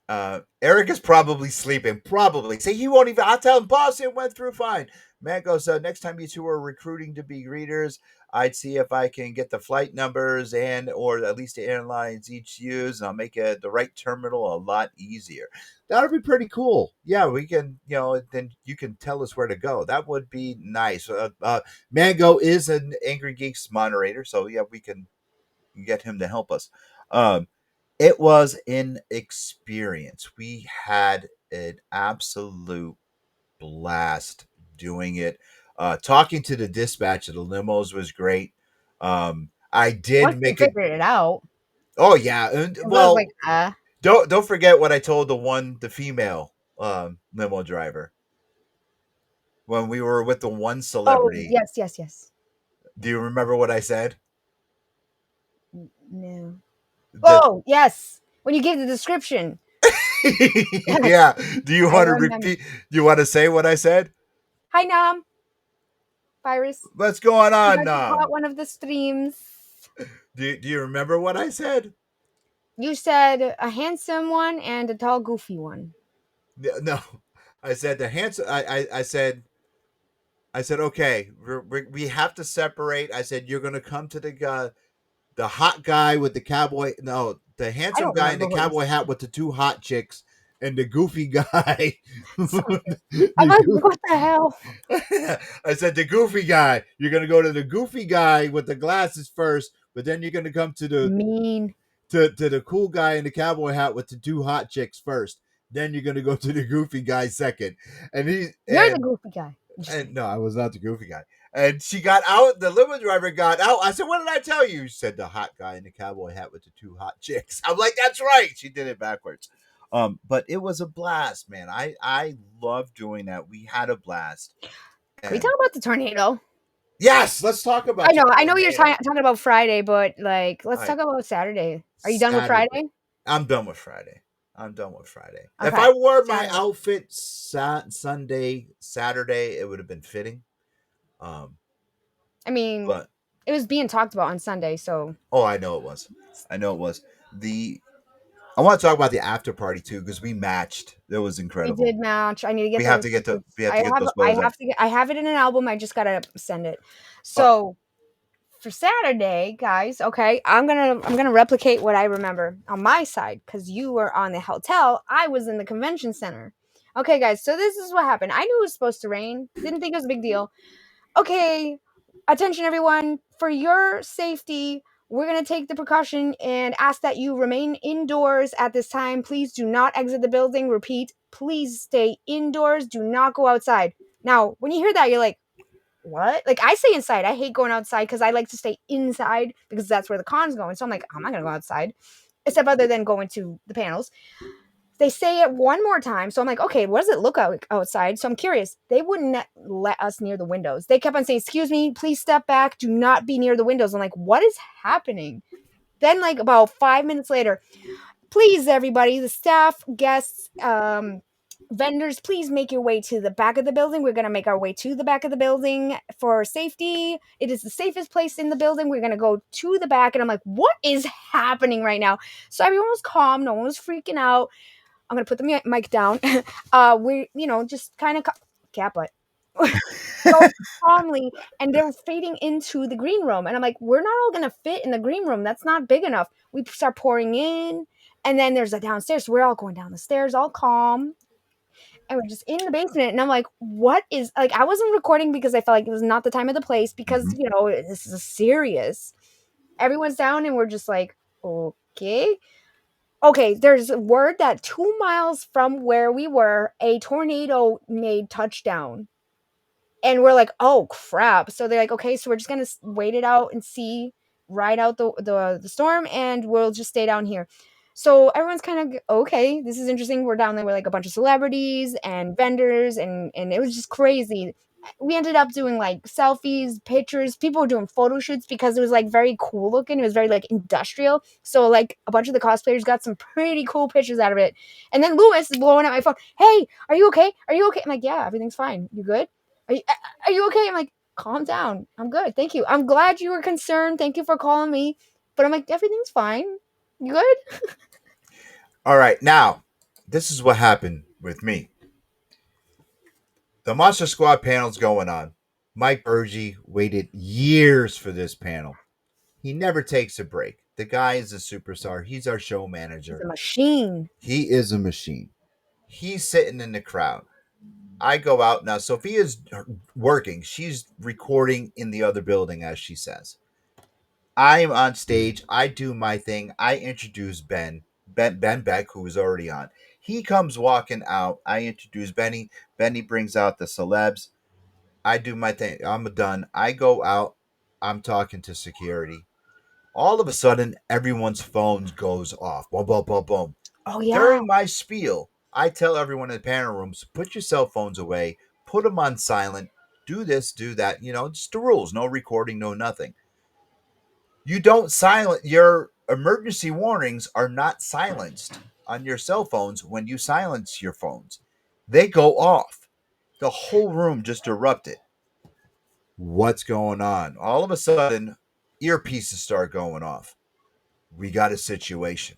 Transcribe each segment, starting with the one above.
Eric is probably sleeping. Probably. Say he won't even. I'll tell him, boss, it went through fine. Man goes, next time you two are recruiting to be greeters, I'd see if I can get the flight numbers and or at least the airlines each use, and I'll make the right terminal a lot easier. That would be pretty cool. Yeah, we can, then you can tell us where to go. That would be nice. Mango is an Angry Geeks moderator, so yeah, we can get him to help us. Um, it was an experience. We had an absolute blast doing it. Talking to the dispatch of the limos was great. I Once did they make a. figured it out, Oh yeah, and, it was like, well, don't forget what I told the female limo driver when we were with the one oh celebrity. yes, yes, yes. Do you remember what I said? No. The Oh yes. When you gave the description, yes, yeah. Do you I want to remember. repeat? Do you want to say what I said? Hi Nam, virus. What's going I'm on about to now? caught one of the streams. Do you remember what I said? You said a handsome one and a tall, goofy one. No, I said the handsome. I said okay. We have to separate. I said you're gonna come to the hot guy with the cowboy. No, the I handsome don't guy in remember the what you cowboy hat said. with the two hot chicks, and the goofy guy. Sorry. I'm the like, goof- what the hell? I said the goofy guy. You're gonna go to the goofy guy with the glasses first, but then you're gonna come to Mean. the cool guy in the cowboy hat with the two hot chicks first. Then you're gonna go to the goofy guy second. And he You're the goofy guy. I'm just and kidding. no, I was not the goofy guy. And she got out. The limo driver got out. I said, "What did I tell you?" She said, "The hot guy in the cowboy hat with the two hot chicks." I'm like, "That's right." She did it backwards. But it was a blast, man. I love doing that. We had a blast. Can we talk And about the tornado? yes, let's talk about the I know you're tornado. talking about Friday, but like, All let's right, talk about Saturday. Are you done with Saturday. Friday? I'm done with Friday. I'm done with Friday. If Okay, I wore my Saturday. outfit Sunday, Saturday, it would have been fitting. Um, I mean, but it was being talked about on Sunday, so oh, I know it was. I know it was. The I want to talk about the after party too because we matched. It was we incredible. did match. I need to get We have those to get to pictures. we have to get those I photos up. have to get I have it in an album. I just gotta send it. Uh, So for Saturday, guys, okay, I'm gonna replicate what I remember on my side because you were on the hotel. I was in the convention center. Okay, guys, so this is what happened. I knew it was supposed to rain. Didn't think it was a big deal. Okay, attention everyone, for your safety, we're going to take the precaution and ask that you remain indoors at this time. Please do not exit the building. Repeat, please stay indoors. Do not go outside. Now, when you hear that, you're like, what? Like, I stay inside. I hate going outside because I like to stay inside because that's where the con's going. So I'm like, I'm not going to go outside, except other than going to the panels. They say it one more time. So I'm like, okay, what does it look like outside? So I'm curious. They wouldn't let us near the windows. They kept on saying, excuse me, please step back. Do not be near the windows. I'm like, what is happening? Then, like, about 5 minutes later, please, everybody, the staff, guests, vendors, please make your way to the back of the building. We're going to make our way to the back of the building for safety. It is the safest place in the building. We're going to go to the back. And I'm like, what is happening right now? So everyone was calm. No one was freaking out. I'm gonna put the mic down. We, just kind of cat butt. So calmly, and they're fading into the green room, and I'm like, we're not all gonna fit in the green room. That's not big enough. We start pouring in, and then there's a downstairs. So we're all going down the stairs, all calm, and we're just in the basement. And I'm like, what is like? I wasn't recording because I felt like it was not the time of the place because mhm. this is serious. Everyone's down, and we're just like, okay. Okay, there's word that 2 miles from where we were, a tornado made touchdown. And we're like, oh crap. So they're like, okay, so we're just gonna wait it out and see, ride out the storm, and we'll just stay down here. So everyone's kind of okay. This is interesting. We're down there with like a bunch of celebrities and vendors, and it was just crazy. We ended up doing like selfies, pictures. People were doing photo shoots because it was like very cool looking. It was very like industrial. So like a bunch of the cosplayers got some pretty cool pictures out of it. And then Lewis is blowing up my phone. Hey, are you okay? Are you okay? I'm like, yeah, everything's fine. You good? Are you okay? I'm like, calm down. I'm good. Thank you. I'm glad you were concerned. Thank you for calling me. But I'm like, everything's fine. You good? All right, now this is what happened with me. The Monster Squad panel's going on. Mike Burgee waited years for this panel. He never takes a break. The guy is a superstar. He's our show He's manager. a machine. He is a machine. He's sitting in the crowd. I go out now. Sophia's working. She's recording in the other building, as she says. I am on stage. I do my thing. I introduce Ben Beck, who was already on. He comes walking out. I introduce Benny. Benny brings out the celebs. I do my thing. I'm done. I go out. I'm talking to security. All of a sudden, everyone's phone goes off. Boom, boom, boom, boom. Oh yeah. During my spiel, I tell everyone in the panel rooms, put your cell phones away, put them on silent, do this, do that. You know, just the rules. No recording, no nothing. You don't silent your emergency warnings are not silenced on your cell phones when you silence your phones. They go off. The whole room just erupted. What's going on? All of a sudden, earpieces start going off. We got a situation.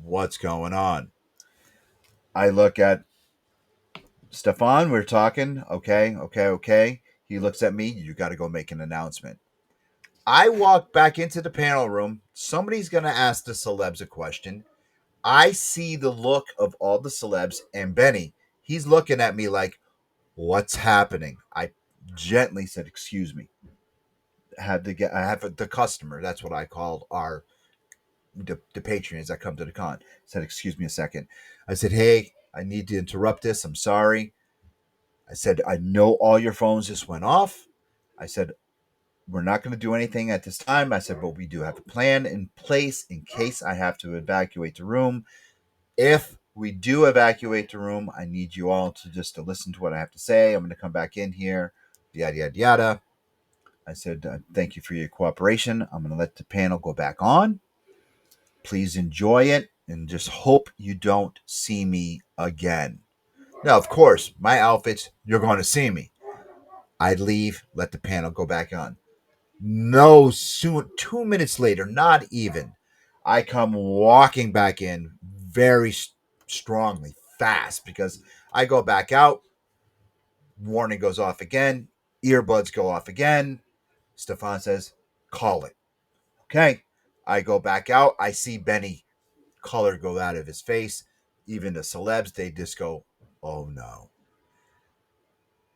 What's going on? I look at Stefan. We're talking. Okay. He looks at me. You got to go make an announcement. I walk back into the panel room. Somebody's going to ask the celebs a question. I see the look of all the celebs and Benny. He's looking at me like, what's happening? I gently said, excuse me. I have the customer. That's what I call the patrons that come to the con. I said, excuse me a second. I said, hey, I need to interrupt this. I'm sorry. I said, I know all your phones just went off. I said, we're not going to do anything at this time. I said, but we do have a plan in place in case I have to evacuate the room. If we do evacuate the room, I need you all to listen to what I have to say. I'm going to come back in here, yada, yada, yada. I said, thank you for your cooperation. I'm going to let the panel go back on. Please enjoy it and just hope you don't see me again. Now, of course, my outfits, you're going to see me. I'd leave, let the panel go back on. No, soon, 2 minutes later, not even, I come walking back in very strongly, fast, because I go back out. Warning goes off again. Earbuds go off again. Stefan says, call it. Okay. I go back out. I see Benny color go out of his face. Even the celebs, they just go, oh no.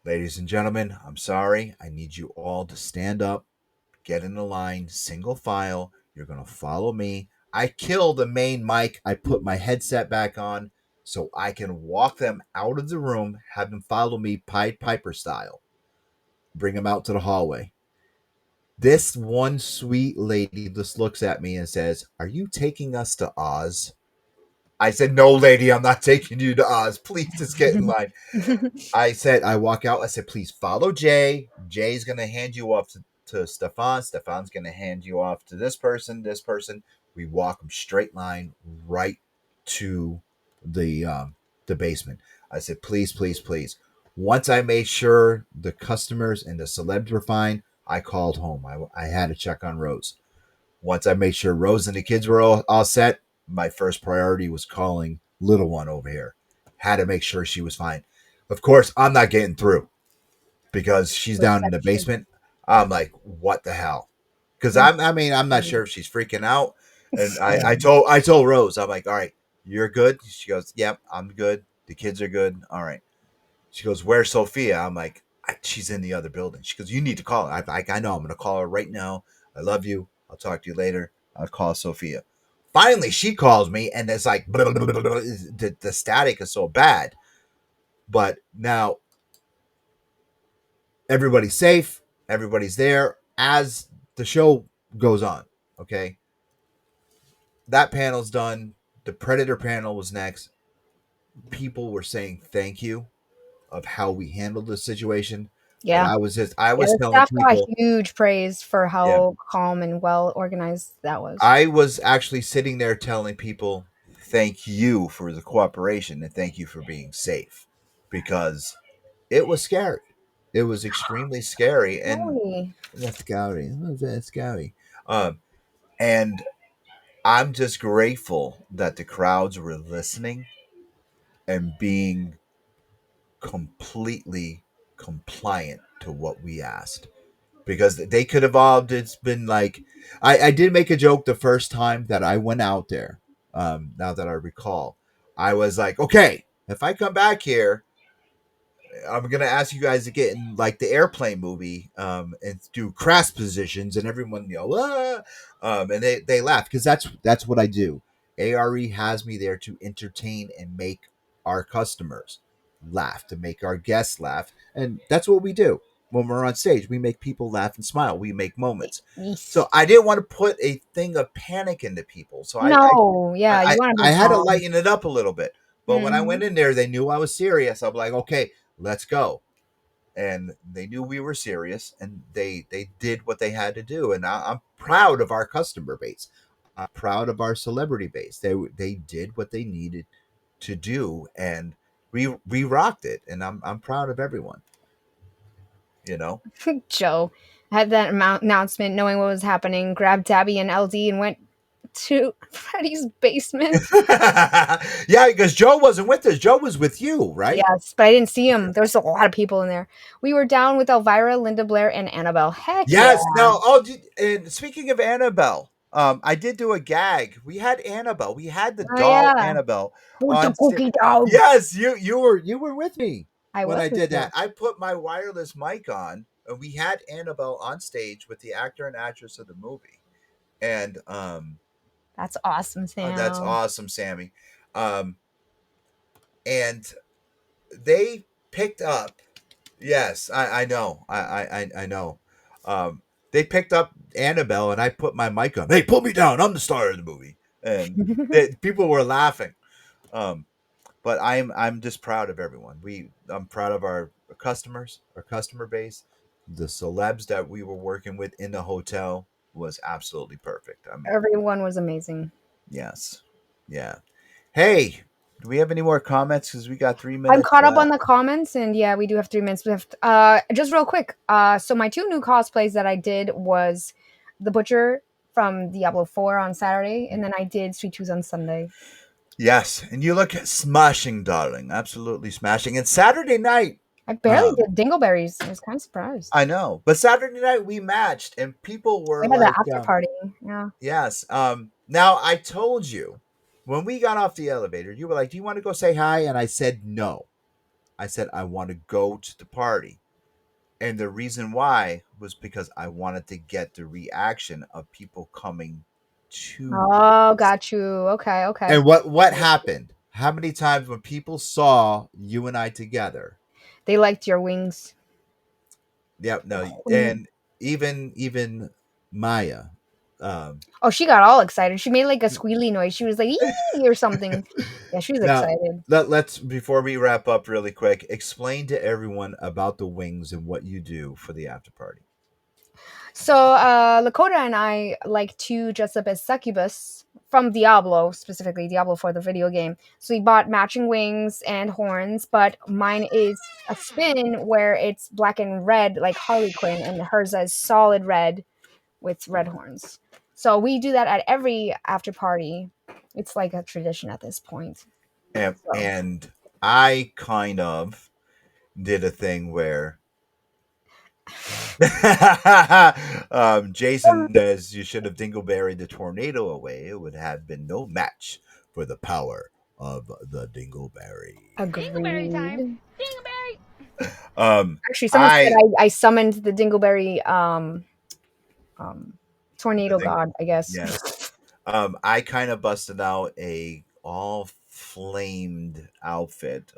Ladies and gentlemen, I'm sorry. I need you all to stand up, get in the line, single file. You're going to follow me. I kill the main mic. I put my headset back on so I can walk them out of the room, have them follow me Pied Piper style, bring them out to the hallway. This one sweet lady just looks at me and says, are you taking us to Oz? I said, no, lady, I'm not taking you to Oz. Please just get in line. I walk out. I said, please follow Jay. Jay's going to hand you off to Stefan. Stefan's going to hand you off to this person, this person. We walk them straight line right to the basement. I said, please, please, please. Once I made sure the customers and the celebs were fine, I called home. I had to check on Rose. Once I made sure Rose and the kids were all set, my first priority was calling little one over here. Had to make sure she was fine. Of course, I'm not getting through because she's down in the basement. I'm like, what the hell? Because I'm not sure if she's freaking out. And I told Rose, I'm like, all right, you're good. She goes, yep, I'm good. The kids are good. All right. She goes, where's Sophia? I'm like, she's in the other building. She goes, you need to call her. I know. I'm going to call her right now. I love you. I'll talk to you later. I'll call Sophia. Finally, she calls me, and it's like, blah, blah, blah, blah, the static is so bad. But now everybody's safe. Everybody's there as the show goes on. Okay. That panel's done. The Predator panel was next. People were saying thank you of how we handled the situation. Yeah. But I was The telling staff got people, huge praise for how yeah, calm and well organized that was. I was actually sitting there telling people, thank you for the cooperation and thank you for being safe, because it was scary. It was extremely scary, and that's scary. That's scary. And I'm just grateful that the crowds were listening and being completely compliant to what we asked, because they could have all it's been like I did make a joke the first time that I went out there. Now that I recall, I was like, okay, if I come back here, I'm gonna ask you guys to get in like the airplane movie, and do crash positions, and everyone ah! And they laugh because that's what I do. ARE has me there to entertain and make our customers laugh, to make our guests laugh, and that's what we do when we're on stage. We make people laugh and smile. We make moments. So Yes. I didn't want to put a thing of panic into people. So No, I, yeah, you I, want to I be had to calm. lighten it up a little bit. But when I Hmm. went in there, they knew I was serious. I'm like, okay, let's go. And they knew we were serious, and they did what they had to do. And I'm proud of our customer base. I'm proud of our celebrity base. They did what they needed to do, and we rocked it. And I'm proud of everyone. You know. Joe had that announcement, knowing what was happening, grabbed Tabby and LD and went to Freddy's basement. Yeah, because Joe wasn't with us. Joe was with you, right? Yes, but I didn't see him. There was a lot of people in there. We were down with Elvira, Linda Blair, and Annabelle. Heck yeah. Yes. No. Oh, and speaking of Annabelle, I did do a gag. We had Annabelle. We had the Oh doll yeah. Annabelle With the on. cookie dog. Yes, you were with me I when was I with did you. that. I put my wireless mic on, and we had Annabelle on stage with the actor and actress of the movie, and That's awesome, that's Sam. awesome, Sammy. Um, and they picked up. Yes, I know. I know. Um, they picked up Annabelle, and I put my mic on. Hey, put me down. I'm the star of the movie, and people were laughing. Um, but I'm just proud of everyone. I'm proud of our customers, our customer base, the celebs that we were working with in the hotel was absolutely perfect. I mean, Everyone was amazing. yes, yeah. Hey, do we have any more comments? Because we got 3 I'm minutes caught up on left. the comments, and yeah, we do have 3 minutes left. Just real quick. So my two new cosplays that I did was the Butcher from Diablo 4 on Saturday, and then I did Sweet Tooth on Sunday. Yes, and you look smashing, darling. Absolutely smashing. And Saturday night, I barely um, did Dingleberries. I was kind of surprised. I know, but Saturday night we matched, and people were We had the like, after party. Yeah. "Yes." Now I told you when we got off the elevator, you were like, "Do you want to go say hi?" And I said no. I said I want to go to the party, and the reason why was because I wanted to get the reaction of people coming to Oh, us. got you. Okay, okay. And what happened? How many times when people saw you and I together? They liked your wings. Yep, no, Mm. and even Maya. Um, Oh, she got all excited. She made like a squealy noise. She was like, "Ee!" or something. Yeah, she was now excited. let's before we wrap up really quick, explain to everyone about the wings and what you do for the after party. So, Lakota and I like to dress up as succubus from Diablo, specifically Diablo for the video game. So we bought matching wings and horns, but mine is a spin where it's black and red like Harley Quinn, and hers is solid red with red horns. So we do that at every after party. It's like a tradition at this point. So And I kind of did a thing where Jason says you should have dingleberried the tornado away. It would have been no match for the power of the dingleberry. Dingleberry time. Agreed. Dingleberry. Um, Actually, someone said I I summoned the Dingleberry um the tornado ding, god, I guess. yes. I kind of busted out a all flamed outfit,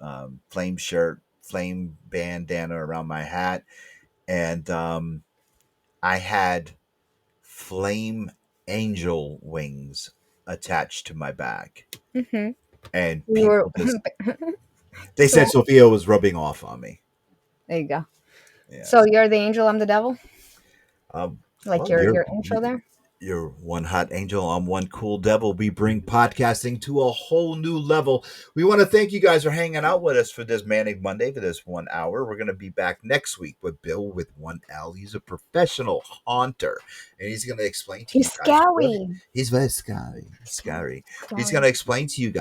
flame shirt, flame bandana around my hat, and I had flame angel wings attached to my back, Hmm. and We were people just they so said Sophia was rubbing off on me. there you go. So Yes. you're the angel, I'm the devil? Um, Like well, your intro there? you're one hot angel. I'm one cool devil. We bring podcasting to a whole new level. We want to thank you guys for hanging out with us for this Manic Monday, for this 1 hour. We're going to be back next week with Bill with 1L. He's a professional haunter, and he's going to explain to you He's guys what scary. he's very scary. Scary. He's Scary. going to explain to you guys